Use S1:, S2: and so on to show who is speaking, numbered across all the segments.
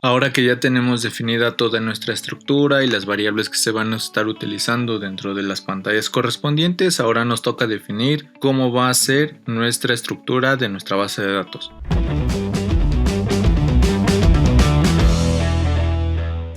S1: Ahora que ya tenemos definida toda nuestra estructura y las variables que se van a estar utilizando dentro de las pantallas correspondientes, ahora nos toca definir cómo va a ser nuestra estructura de nuestra base de datos.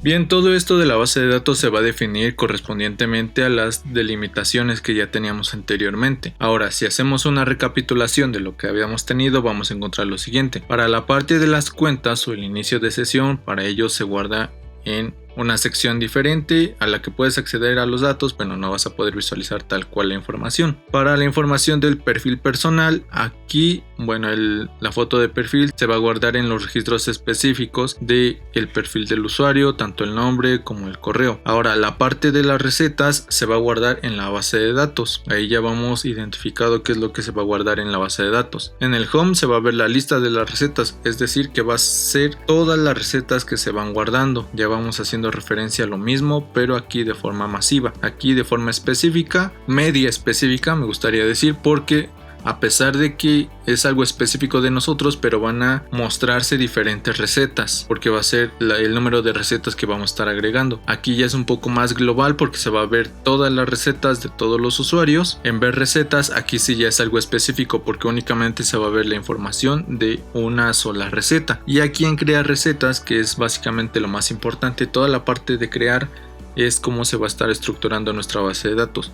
S1: Bien, todo esto de la base de datos se va a definir correspondientemente a las delimitaciones que ya teníamos anteriormente. Ahora, si hacemos una recapitulación de lo que habíamos tenido, vamos a encontrar lo siguiente. Para la parte de las cuentas o el inicio de sesión, para ello se guarda en una sección diferente a la que puedes acceder a los datos, pero no vas a poder visualizar tal cual la información. Para la información del perfil personal, aquí, la foto de perfil se va a guardar en los registros específicos del perfil del usuario, tanto el nombre como el correo. Ahora, la parte de las recetas se va a guardar en la base de datos. Ahí ya vamos identificado qué es lo que se va a guardar en la base de datos. En el home se va a ver la lista de las recetas, es decir, que va a ser todas las recetas que se van guardando. Ya vamos haciendo referencia a lo mismo, pero aquí de forma masiva, aquí de forma específica, media específica me gustaría decir, porque a pesar de que es algo específico de nosotros, pero van a mostrarse diferentes recetas, porque va a ser el número de recetas que vamos a estar agregando. Aquí ya es un poco más global porque se va a ver todas las recetas de todos los usuarios. En ver recetas, aquí sí ya es algo específico porque únicamente se va a ver la información de una sola receta. Y aquí en crear recetas, que es básicamente lo más importante, toda la parte de crear es cómo se va a estar estructurando nuestra base de datos.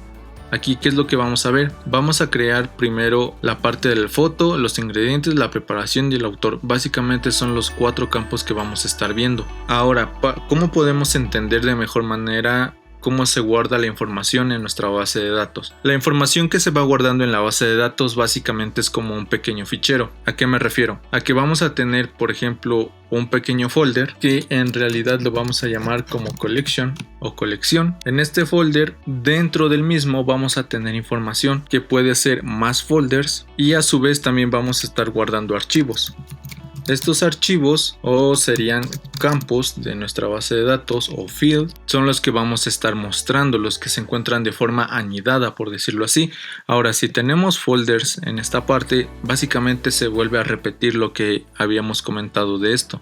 S1: Aquí, ¿qué es lo que vamos a ver? Vamos a crear primero la parte de la foto, los ingredientes, la preparación y el autor. Básicamente son los 4 campos que vamos a estar viendo. Ahora, ¿cómo podemos entender de mejor manera cómo se guarda la información en nuestra base de datos? La información que se va guardando en la base de datos básicamente es como un pequeño fichero. ¿A qué me refiero? A que vamos a tener, por ejemplo, un pequeño folder que en realidad lo vamos a llamar como collection o colección. En este folder, dentro del mismo vamos a tener información que puede ser más folders, y a su vez también vamos a estar guardando archivos. Estos archivos, o serían campos de nuestra base de datos o field, son los que vamos a estar mostrando, los que se encuentran de forma anidada, por decirlo así. Ahora, si tenemos folders en esta parte, básicamente se vuelve a repetir lo que habíamos comentado de esto.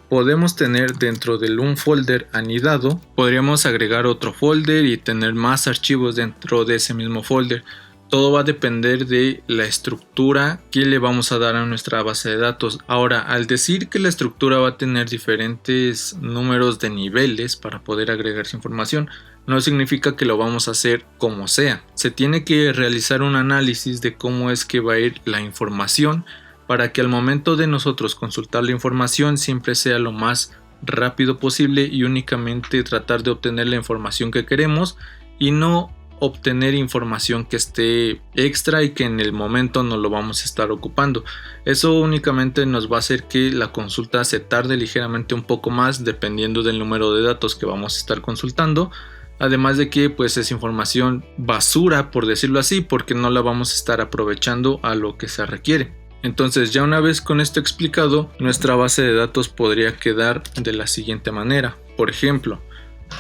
S1: Podemos tener dentro de un folder anidado, podríamos agregar otro folder y tener más archivos dentro de ese mismo folder. Todo va a depender de la estructura que le vamos a dar a nuestra base de datos. Ahora, al decir que la estructura va a tener diferentes números de niveles para poder agregar esa información, no significa que lo vamos a hacer como sea. Se tiene que realizar un análisis de cómo es que va a ir la información para que al momento de nosotros consultar la información siempre sea lo más rápido posible y únicamente tratar de obtener la información que queremos y no obtener información que esté extra y que en el momento no lo vamos a estar ocupando. Eso únicamente nos va a hacer que la consulta se tarde ligeramente un poco más dependiendo del número de datos que vamos a estar consultando. Además de que pues es información basura, por decirlo así, porque no la vamos a estar aprovechando a lo que se requiere. Entonces, ya una vez con esto explicado, nuestra base de datos podría quedar de la siguiente manera. Por ejemplo,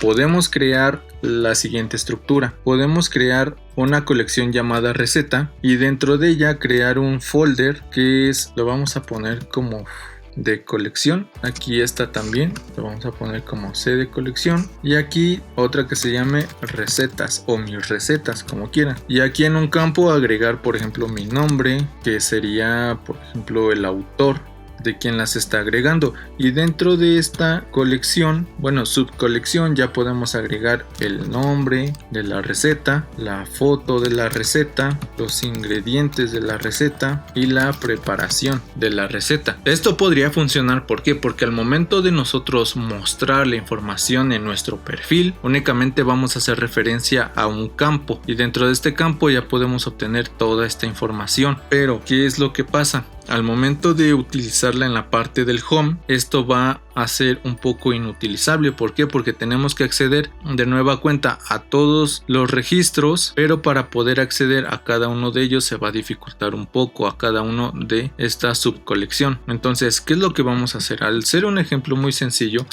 S1: podemos crear la siguiente estructura. Podemos crear una colección llamada receta y dentro de ella crear un folder que lo vamos a poner como de colección. Aquí está también, lo vamos a poner como C de colección, y aquí otra que se llame recetas o mis recetas, como quieran. Y aquí en un campo agregar, por ejemplo, mi nombre, que sería, por ejemplo, el autor de quien las está agregando, y dentro de esta colección, subcolección, ya podemos agregar el nombre de la receta, la foto de la receta, los ingredientes de la receta y la preparación de la receta. Esto podría funcionar, ¿por qué? Porque al momento de nosotros mostrar la información en nuestro perfil, únicamente vamos a hacer referencia a un campo y dentro de este campo ya podemos obtener toda esta información. Pero ¿qué es lo que pasa? Al momento de utilizarla en la parte del home, esto va a ser un poco inutilizable. ¿Por qué? Porque tenemos que acceder de nueva cuenta a todos los registros, pero para poder acceder a cada uno de ellos se va a dificultar un poco a cada uno de esta subcolección. Entonces, ¿qué es lo que vamos a hacer? Al ser un ejemplo muy sencillo,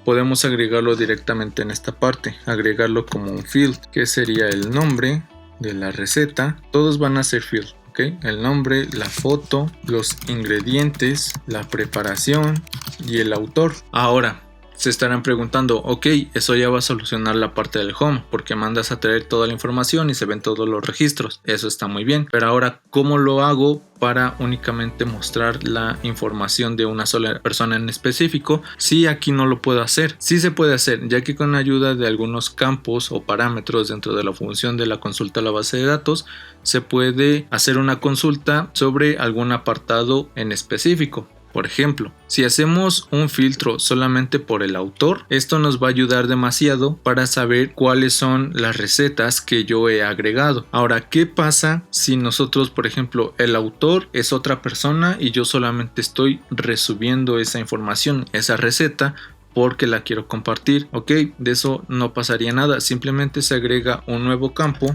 S1: podemos agregarlo directamente en esta parte, agregarlo como un field, que sería el nombre de la receta. Todos van a ser field. ¿ok? El nombre, la foto, los ingredientes, la preparación y el autor. Ahora se estarán preguntando, ok, eso ya va a solucionar la parte del home, porque mandas a traer toda la información y se ven todos los registros. Eso está muy bien, pero ahora, ¿cómo lo hago para únicamente mostrar la información de una sola persona en específico? Sí, aquí no lo puedo hacer. Sí se puede hacer, ya que con ayuda de algunos campos o parámetros dentro de la función de la consulta a la base de datos, se puede hacer una consulta sobre algún apartado en específico. Por ejemplo, si hacemos un filtro solamente por el autor, esto nos va a ayudar demasiado para saber cuáles son las recetas que yo he agregado. Ahora, ¿qué pasa si nosotros, por ejemplo, el autor es otra persona y yo solamente estoy resubiendo esa información, esa receta, porque la quiero compartir? Ok, de eso no pasaría nada, simplemente se agrega un nuevo campo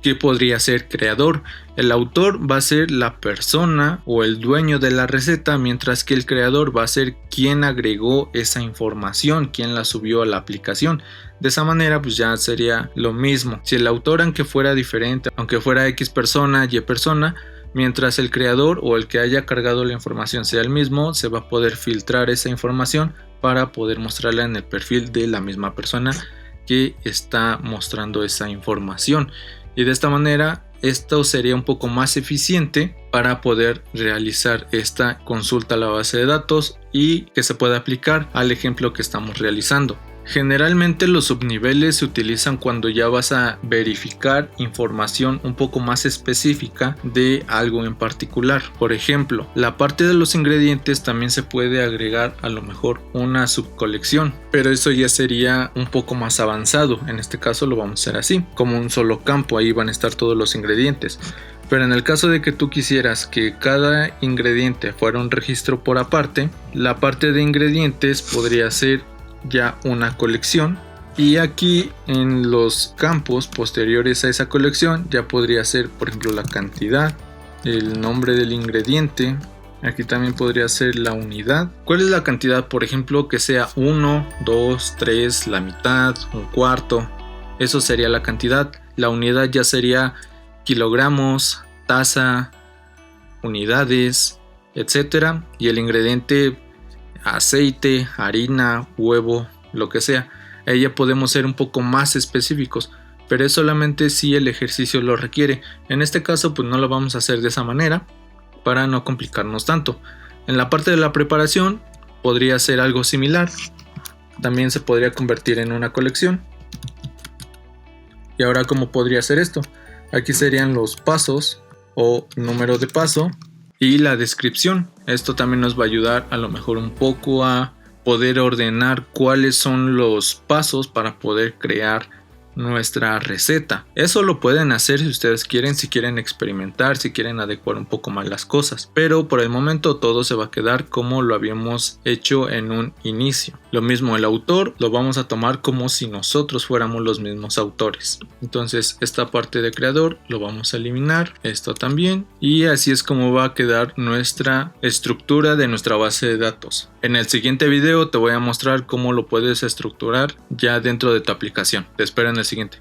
S1: que podría ser creador. El autor va a ser la persona o el dueño de la receta, mientras que el creador va a ser quien agregó esa información, quien la subió a la aplicación. De esa manera pues ya sería lo mismo. Si el autor, aunque fuera diferente, aunque fuera X persona, Y persona, mientras el creador o el que haya cargado la información sea el mismo, se va a poder filtrar esa información para poder mostrarla en el perfil de la misma persona que está mostrando esa información. Y de esta manera esto sería un poco más eficiente para poder realizar esta consulta a la base de datos y que se pueda aplicar al ejemplo que estamos realizando. Generalmente los subniveles se utilizan cuando ya vas a verificar información un poco más específica de algo en particular. Por ejemplo, la parte de los ingredientes también se puede agregar a lo mejor una subcolección, pero eso ya sería un poco más avanzado. En este caso lo vamos a hacer así, como un solo campo, ahí van a estar todos los ingredientes. Pero en el caso de que tú quisieras que cada ingrediente fuera un registro por aparte, la parte de ingredientes podría ser ya una colección, y aquí en los campos posteriores a esa colección ya podría ser, por ejemplo, la cantidad, el nombre del ingrediente. Aquí también podría ser la unidad. ¿Cuál es la cantidad? Por ejemplo, que sea 1, 2, 3, la mitad, un cuarto. Eso sería la cantidad. La unidad ya sería kilogramos, taza, unidades, etcétera. Y el ingrediente, aceite, harina, huevo, lo que sea. Ahí ya podemos ser un poco más específicos, pero es solamente si el ejercicio lo requiere. En este caso pues no lo vamos a hacer de esa manera para no complicarnos tanto. En la parte de la preparación podría ser algo similar, también se podría convertir en una colección. Y ahora, ¿cómo podría ser esto? Aquí serían los pasos o número de paso y la descripción. Esto también nos va a ayudar a lo mejor un poco a poder ordenar cuáles son los pasos para poder crear nuestra receta. Eso lo pueden hacer si ustedes quieren, si quieren experimentar, si quieren adecuar un poco más las cosas, pero por el momento todo se va a quedar como lo habíamos hecho en un inicio. Lo mismo, el autor lo vamos a tomar como si nosotros fuéramos los mismos autores. Entonces esta parte de creador lo vamos a eliminar, esto también, y así es como va a quedar nuestra estructura de nuestra base de datos. En el siguiente video te voy a mostrar cómo lo puedes estructurar ya dentro de tu aplicación. Te espero en el siguiente.